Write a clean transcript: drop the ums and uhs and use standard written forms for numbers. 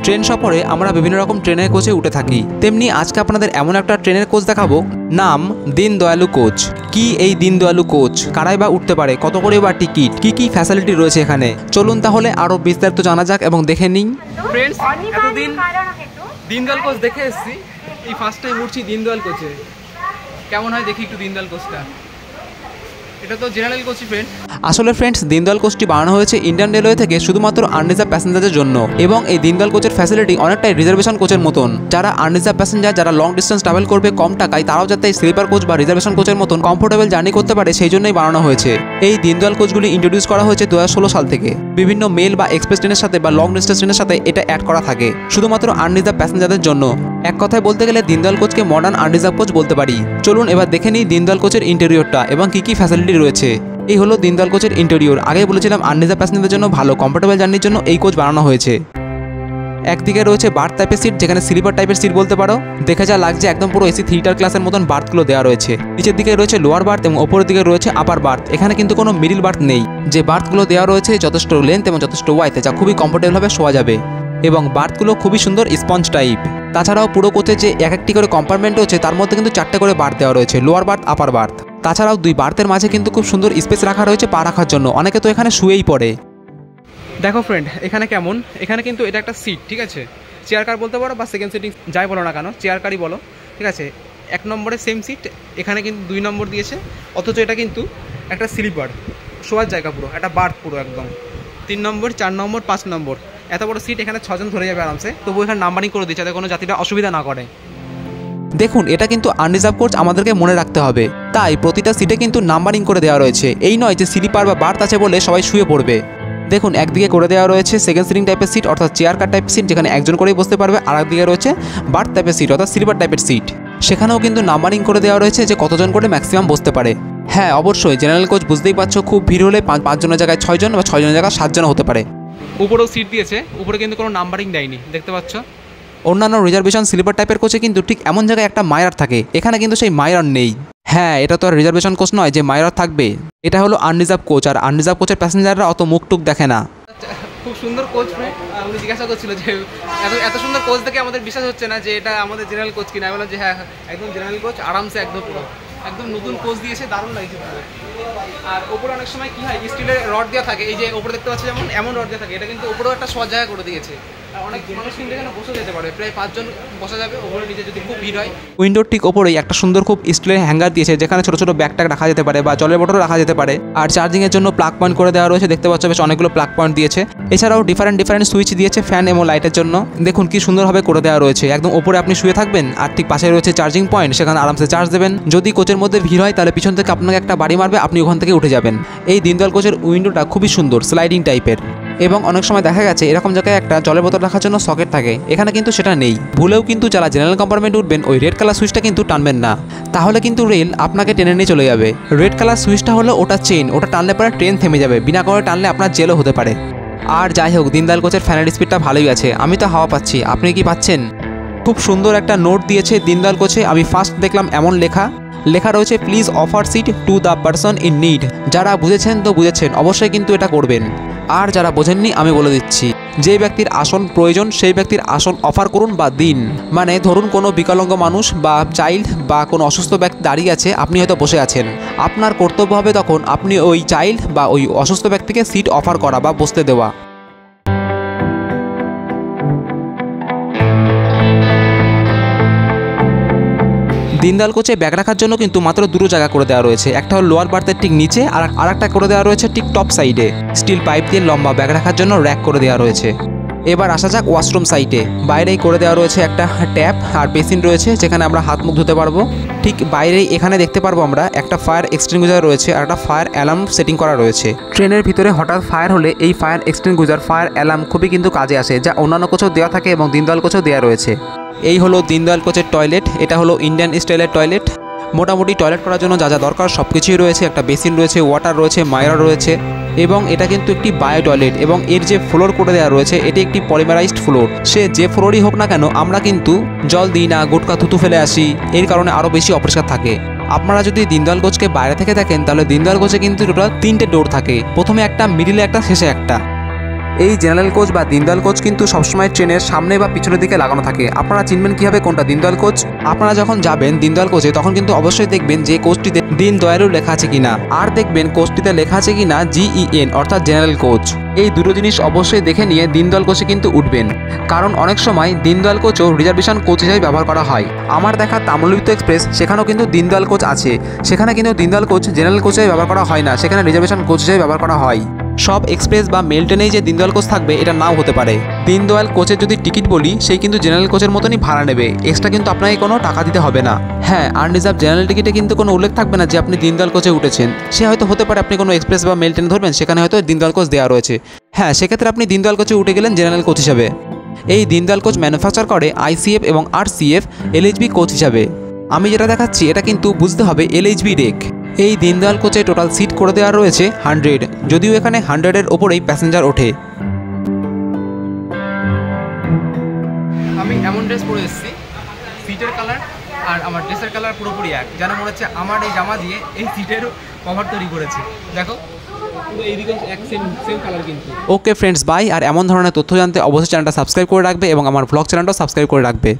Train সফরে আমরা বিভিন্ন রকম ট্রেনের কোচে উঠে থাকি, তেমনি আজকে আপনাদের এমন একটা ট্রেনের কোচ দেখাবো, নাম দীনদয়ালু কোচ। কি এই দীনদয়ালু কোচ, কারাই বা উঠতে পারে, কত করে বা টিকিট, কি কি ফ্যাসিলিটি রয়েছে এখানে, চলুন তাহলে আরো বিস্তারিত জানা যাক এবং দেখে নিই। ফ্রেন্ডস, এতদিন দীনদয়াল কোচ দেখে এসেছি, এই ফার্স্ট টাইম উঠছি দীনদয়াল কোচে। কেমন হয় দেখি একটু দীনদয়াল কোচটা। এটা তো জেনারেল কোচই ফ্রেন্ড। আসলে ফ্রেন্ডস, দীনদয়াল কোচটি বানানো হয়েছে ইন্ডিয়ান রেলওয়ে থেকে শুধুমাত্র আনরিজার্ভ প্যাসেঞ্জারের জন্য, এবং এই দীনদয়াল কোচের ফ্যাসিলিটি অনেকটাই রিজার্ভেশন কোচের মতন। যারা আনরিজার্ভ প্যাসেঞ্জার, যারা লং ডিস্টেন্স ট্রাভেল করবে কম টাকায়, তারাও যাতে স্লিপার কোচ বা রিজার্ভেশন কোচের মতন কমফোর্টেবল জার্নি করতে পারে, সেই জন্যই বানানো হয়েছে। এই দীনদয়াল কোচগুলি ইন্ট্রোডিউস করা হয়েছে 2016 সাল থেকে। বিভিন্ন মেল বা এক্সপ্রেস ট্রেনের সাথে বা লং ডিস্টেন্স ট্রেনের সাথে এটা অ্যাড করা থাকে শুধুমাত্র আনরিজার্ভ প্যাসেঞ্জারদের জন্য। এক কথায় বলতে গেলে দীনদয়াল কোচকে মডার্ন আনরিজার্ভ কোচ বলতে পারি। চলুন এবার দেখে নিই দীনদয়াল কোচের ইন্টেরিয়রটা এবং কি কি ফ্যাসিলিটি রয়েছে। এই হলো দীনদয়াল কোচের ইন্টেরিয়র। আগেই বলেছিলাম আনরিজার্ভ প্যাসেঞ্জারদের জন্য ভালো কমফোর্টেবল জার্নির জন্য এই কোচ বানানো হয়েছে। একদিকে রয়েছে বার্থ টাইপের সিট, যেখানে স্লিপার টাইপের সিট বলতে পারো। দেখে যা লাগছে একদম পুরো এসি থিয়েটার ক্লাসের মতন বার্থগুলো দেওয়া রয়েছে। নিচের দিকে রয়েছে লোয়ার বার্থ এবং ওপরের দিকে রয়েছে আপার বার্থ। এখানে কিন্তু কোনো মিডিল বার্থ নেই। যে বার্থগুলো দেওয়া রয়েছে যথেষ্ট লেন্থ এবং যথেষ্ট ওয়াইতে, যা খুবই কমফোর্টেবলভাবে শোয়া যাবে, এবং বার্থগুলো খুবই সুন্দর স্পঞ্জ টাইপ। তাছাড়াও পুরো কোচে যে এক একটি করে কম্পার্টমেন্ট রয়েছে, তার মধ্যে কিন্তু 4টে করে বার্থ দেওয়া রয়েছে, লোয়ার বার্থ, আপার বার্থ। তাছাড়াও 2 বার্থের মাঝে কিন্তু খুব সুন্দর স্পেস রাখা রয়েছে পা রাখার জন্য। অনেকে তো এখানে শুয়েই পড়ে। দেখো ফ্রেন্ড, এখানে কেমন, এখানে কিন্তু এটা একটা সিট, ঠিক আছে, চেয়ার কার বলতে পারো বা সেকেন্ড সিটিং যাই বলো না কেন, চেয়ার কারই বলো, ঠিক আছে। 1 নম্বরে সেম সিট, এখানে কিন্তু 2 নম্বর দিয়েছে, অথচ এটা কিন্তু একটা স্লিপার শোয়ার জায়গা, পুরো একটা বার্থ পুরো একদম। 3 নম্বর, 4 নম্বর, 5 নম্বর, এত বড় সিট, এখানে 6 জন ধরে যাবে আরামসে। তবু এখানে নাম্বারিং করে দিচ্ছে যাতে কোনো যাত্রীরা অসুবিধা না করে। দেখুন, এটা কিন্তু আনরিজার্ভ কোচ, আমাদেরকে মনে রাখতে হবে, তাই প্রতিটা সিটে কিন্তু নাম্বারিং করে দেওয়া রয়েছে। এই নয় যে স্লিপার বা বার্থ আছে বলে সবাই শুয়ে পড়বে। দেখুন, একদিকে করে দেওয়া রয়েছে সেকেন্ড সিটিং টাইপের সিট অর্থাৎ চেয়ার কার টাইপের সিট, যেখানে একজন করেই বসতে পারবে। আর একদিকে রয়েছে বার্থ টাইপের সিট অর্থাৎ স্লিপার টাইপের সিট, সেখানেও কিন্তু নাম্বারিং করে দেওয়া রয়েছে যে কতজন করে ম্যাক্সিমাম বসতে পারে। হ্যাঁ, অবশ্যই জেনারেল কোচ বুঝতেই পারছো, খুব ভিড় হলে 5 জনের জায়গায় 6 জন বা 6 জনের জায়গায় 7 জন হতে পারে। উপরেও সিট দিয়েছে, উপরে কিন্তু কোনো নাম্বারিং দেয়নি, দেখতে পাচ্ছ। অন্যান্য রিজার্ভেশন স্লিপার টাইপের কোচে কিন্তু ঠিক এমন জায়গায় একটা মাইরার থাকে, এখানে কিন্তু সেই মাইরার নেই। হ্যাঁ, এটা তো আর রিজার্ভেশন কোচ নয় যে মাইরার থাকবে, এটা হলো আনরিজার্ভ কোচ। আর আনরিজার্ভ কোচের প্যাসেঞ্জাররা অত মুখটুক দেখে না। খুব সুন্দর কোচ ফ্রেন্ড। উনি জিজ্ঞাসা করছিল যে এত সুন্দর কোচ দেখে আমাদের বিশ্বাস হচ্ছে না যে এটা আমাদের জেনারেল কোচ কিনা। আমি বললাম যে হ্যাঁ, একদম জেনারেল কোচ, আরামসে একদম পুরো একদম নতুন কোচ দিয়েছে, দারুণ লাগছে। আর ওপরে অনেক সময় কি হয়, স্টিলের রড দেওয়া থাকে, এই যে ওপরে দেখতে পাচ্ছি যেমন এমন রড দেওয়া থাকে, এটা কিন্তু ওপরেও একটা সহজ জায়গা করে দিয়েছে। আর অনেক মানুষ কিন্তু এখানে বসে যেতে পারে, প্রায় 5 জন বসা যাবে ওপরে নিচে যদি খুব ভিড় হয়। উইন্ডোর ঠিক ওপরেই একটা সুন্দর খুব স্টিলের হ্যাঙ্গার দিয়েছে, যেখানে ছোটো ছোটো ব্যাগ ট্যাগ রাখা যেতে পারে বা জলের বোতল রাখা যেতে পারে। আর চার্জিংয়ের জন্য প্লাগ পয়েন্ট করে দেওয়া রয়েছে, দেখতে পাচ্ছ বেশ অনেকগুলো প্লাগ পয়েন্ট দিয়েছে। এছাড়াও ডিফারেন্ট সুইচ দিয়েছে ফ্যান এবং লাইটের জন্য। দেখুন কি সুন্দরভাবে করে দেওয়া রয়েছে। একদম ওপরে আপনি শুয়ে থাকবেন আর ঠিক পাশে রয়েছে চার্জিং পয়েন্ট, সেখানে আরামসে চার্জ দেবেন। যদি কোচের মধ্যে ভিড় হয় তাহলে পিছন থেকে আপনাকে একটা বাড়ি মারবে, আপনি ওখান থেকে উঠে যাবেন। এই দীনদয়াল কোচের উইন্ডোটা খুবই সুন্দর, স্লাইডিং টাইপের, এবং অনেক সময় দেখা গেছে এরকম জায়গায় একটা জলের বোতল রাখার জন্য সকেট থাকে, এখানে কিন্তু সেটা নেই। ভুলেও কিন্তু যারা জেনারেল কম্পার্টমেন্টে উঠবেন ওই রেড কালার সুইচটা কিন্তু টানবেন না, তাহলে কিন্তু রেল আপনাকে টেনে নিয়ে চলে যাবে। রেড কালার সুইচটা হলো ওটা চেন, ওটা টানলে পরে ট্রেন থেমে যাবে, বিনা করে টানলে আপনার জেলও হতে পারে। আর যাই হোক, দীনদয়াল কোচের ফ্যানের স্পিডটা ভালোই আছে, আমি তো হাওয়া পাচ্ছি, আপনি কি পাচ্ছেন? খুব সুন্দর একটা নোট দিয়েছে দীনদয়াল কোচে। আমি ফার্স্ট দেখলাম এমন লেখা রয়েছে, please offer seat to the person in need. যারা বুঝেছেন তো বুঝেছেন, অবশ্যই কিন্তু এটা করবেন। আর যারা বোঝেননি আমি বলে দিচ্ছি, যে ব্যক্তির আসন প্রয়োজন সেই ব্যক্তির আসন অফার করুন বা দিন। মানে ধরুন কোনো বিকলাঙ্গ মানুষ বা চাইল্ড বা কোনো অসুস্থ ব্যক্তি দাঁড়িয়ে আছে, আপনি হয়তো বসে আছেন, আপনার কর্তব্য হবে তখন আপনি ওই চাইল্ড বা ওই অসুস্থ ব্যক্তিকে সিট অফার করা বা বসতে দেওয়া। দীনদয়াল কোচে ব্যাগ রাখার জন্য কিন্তু মাত্র 2 জায়গা করে দেওয়া রয়েছে, একটা হলো লোয়ার বার্থের ঠিক নিচে, আর একটা করে দেওয়া রয়েছে ঠিক টপ সাইডে। স্টিল পাইপ দিয়ে লম্বা ব্যাগ রাখার জন্য র্যাক করে দেওয়া রয়েছে। এবার আসা যাক ওয়াশরুম সাইটে। বাইরেই করে দেওয়া রয়েছে একটা ট্যাপ আর বেসিন রয়েছে, যেখানে আমরা হাত মুখ ধুতে পারবো। ঠিক বাইরেই এখানে দেখতে পারবো আমরা একটা ফায়ার এক্সটিংগুইজার রয়েছে আর একটা ফায়ার অ্যালার্ম সেটিং করা রয়েছে। ট্রেনের ভিতরে হঠাৎ ফায়ার হলে এই ফায়ার এক্সটিংগুইজার, ফায়ার অ্যালার্ম খুবই কিন্তু কাজে আসে, যা অন্যান্য কোচেও দেওয়া থাকে এবং দীনদয়াল কোচেও দেওয়া রয়েছে। এই হলো দীনদয়াল কোচের টয়লেট, এটা হলো ইন্ডিয়ান স্টাইলের টয়লেট। মোটামুটি টয়লেট করার জন্য যা যা দরকার সব কিছুই রয়েছে, একটা বেসিন রয়েছে, ওয়াটার রয়েছে, মাইরার রয়েছে, এবং এটা কিন্তু একটি বায়ো টয়লেট। এবং এর যে ফ্লোর করে দেওয়া রয়েছে এটি একটি পলিমারাইজড ফ্লোর। সে যে ফ্লোরই হোক না কেন, আমরা কিন্তু জল দিই না, গুটকা থুতু ফেলে আসি, এর কারণে আরও বেশি অপরিষ্কার থাকে। আপনারা যদি দীনদয়াল কোচকে বাইরে থেকে দেখেন তাহলে দীনদয়াল কোচে কিন্তু টোটাল 3টে ডোর থাকে, প্রথমে একটা, মিডিলে একটা, শেষে একটা। এই জেনারেল কোচ বা দীনদয়াল কোচ কিন্তু সবসময় ট্রেনের সামনে বা পিছনের দিকে লাগানো থাকে। আপনারা চিনবেন কীভাবে কোনটা দীনদয়াল কোচ? আপনারা যখন যাবেন দীনদয়াল কোচে তখন কিন্তু অবশ্যই দেখবেন যে কোচটিতে দীনদয়ালও লেখা আছে কিনা, আর দেখবেন কোচটিতে লেখা আছে কিনা GEN অর্থাৎ জেনারেল কোচ। এই দুটো জিনিস অবশ্যই দেখে নিয়ে দীনদয়াল কোচে কিন্তু উঠবেন, কারণ অনেক সময় দীনদয়াল কোচও রিজার্ভেশন কোচ হিসেবে ব্যবহার করা হয়। আমার দেখা তাম্রলিপ্ত এক্সপ্রেস সেখানেও কিন্তু দীনদয়াল কোচ আছে, সেখানে কিন্তু দীনদয়াল কোচ জেনারেল কোচ হিসেবে ব্যবহার করা হয় না, সেখানে রিজার্ভেশন কোচ হিসেবে ব্যবহার করা হয়। সব এক্সপ্রেস বা মেল ট্রেনেই যে দীনদয়াল কোচ থাকবে এটা নাও হতে পারে। দীনদয়াল কোচের যদি টিকিট বলি সেই কিন্তু জেনারেল কোচের মতনই ভাড়া নেবে, এক্সট্রা কিন্তু আপনাকে কোনো টাকা দিতে হবে না। হ্যাঁ, আনরিজার্ভ জেনারেল টিকিটে কিন্তু কোনো উল্লেখ থাকবে না যে আপনি দীনদয়াল কোচে উঠেছেন। সে হয়তো হতে পারে আপনি কোনো এক্সপ্রেস বা মেল ট্রেন ধরবেন, সেখানে হয়তো দীনদয়াল কোচ দেওয়া রয়েছে। হ্যাঁ, সেক্ষেত্রে আপনি দীনদয়াল কোচে উঠে গেলেন জেনারেল কোচ হিসাবে। এই দীনদয়াল কোচ ম্যানুফ্যাকচার করে ICF এবং RCF LHB কোচ হিসাবে। আমি যেটা দেখাচ্ছি এটা কিন্তু বুঝতে হবে LHB রেক। এই দীনদয়াল কোচে টোটাল সিট করে দেওয়া রয়েছে 100, যদিও এখানে 100-এর ওপরেই প্যাসেঞ্জার ওঠে। আমি এমন ড্রেস পরে এসেছি, সিটের কালার আর আমার ড্রেসের কালার পুরোপুরি এক, যেন মনে হচ্ছে আমার এই জামা দিয়ে এই সিটেরও কভার তৈরি করেছে। দেখো এইদিকে এক সেম কালার কিন্তু। Okay friends, by. আর এমন ধরনের তথ্য জানতে অবশ্যই চ্যানেলটা সাবস্ক্রাইব করে রাখবে এবং আমার ব্লগ চ্যানেলটাও সাবস্ক্রাইব করে রাখবে।